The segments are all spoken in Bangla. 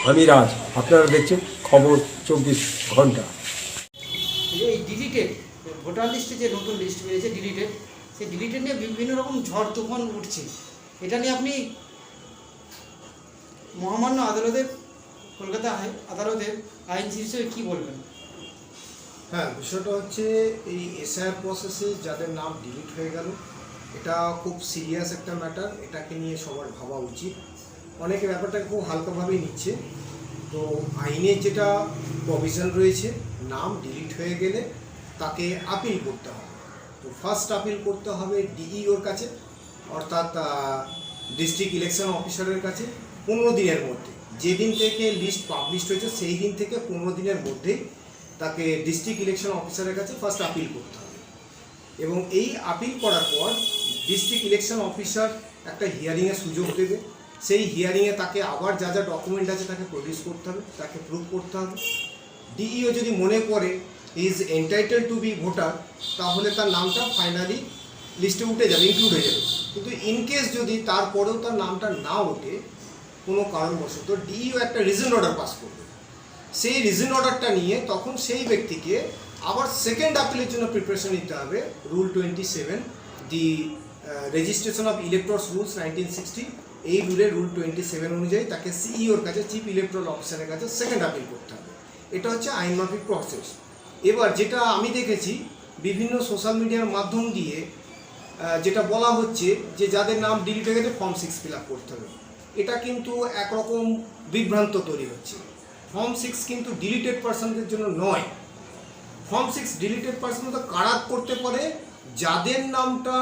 আমি রাজ, আপনারা দেখছেন খবর 24 ঘন্টা। এই ডিলিটেড ভোটার লিস্টে যে নতুন লিস্ট বেরিয়েছে ডিলিটেড, সেই ডিলিটেড নিয়ে বিভিন্ন রকম ঝড় তুফান উঠছে। এটা নিয়ে আপনি মহামান্য আদালতের কলকাতা আদালতের আইনজীবী হিসেবে কী বলবেন? হ্যাঁ, বিষয়টা হচ্ছে এই এসআইআর প্রসেসে যাদের নাম ডিলিট হয়ে গেল, এটা খুব সিরিয়াস একটা ম্যাটার। এটাকে নিয়ে সবার ভাবা উচিত। অনেকে ব্যাপারটাকে খুব হালকাভাবেই নিচ্ছে। তো আইনের যেটা প্রভিশন রয়েছে, নাম ডিলিট হয়ে গেলে তাকে আপিল করতে হবে। তো ফার্স্ট আপিল করতে হবে ডিইওর কাছে, অর্থাৎ ডিস্ট্রিক্ট ইলেকশন অফিসারের কাছে 15 দিনের মধ্যে। যেদিন থেকে লিস্ট পাবলিশ হয়েছে সেই দিন থেকে 15 দিনের মধ্যেই তাকে ডিস্ট্রিক্ট ইলেকশন অফিসারের কাছে ফার্স্ট আপিল করতে হবে। এবং এই আপিল করার পর ডিস্ট্রিক্ট ইলেকশন অফিসার একটা হিয়ারিংয়ের সুযোগ দেবে। সেই হিয়ারিংয়ে তাকে আবার যা যা ডকুমেন্ট আছে তাকে প্রডিউস করতে হবে, তাকে প্রুভ করতে হবে। ডিইও যদি মনে করে is entitle to be voter, তাহলে তার নামটা ফাইনালি লিস্টে উঠে যাবে, ইনক্লুড হয়ে যাবে। কিন্তু ইনকেস যদি তারপরেও তার নামটা না ওঠে কোনো কারণবশত, ডিইও একটা রিজন অর্ডার পাস করবে। সেই রিজন অর্ডারটা নিয়ে তখন সেই ব্যক্তিকে আবার সেকেন্ড আপিলের জন্য প্রিপারেশন নিতে হবে। Rule 27, the registration of electors rules 1960, এই রুলের রুল 27 অনুযায়ী তাকে সিইওর কাছে, চিফ ইলেকট্রাল অফিসারের কাছে সেকেন্ড আপিল করতে হবে। এটা হচ্ছে আইনমাফিক প্রসেস। এবার যেটা আমি দেখেছি বিভিন্ন সোশ্যাল মিডিয়ার মাধ্যম দিয়ে যেটা বলা হচ্ছে যে যাদের নাম ডিলিট হয়ে গেছে ফর্ম 6 ফিল আপ করতে হবে। এটা কিন্তু একরকম বিভ্রান্ত তৈরি হচ্ছে। ফর্ম 6 কিন্তু ডিলিটেড পার্সনদের জন্য নয়। ফর্ম 6 ডিলিটেড পার্সন তো কারা করতে পারে? যাদের নামটা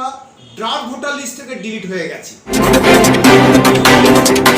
ড্রাফট ভোটার লিস্ট থেকে ডিলিট হয়ে গেছে।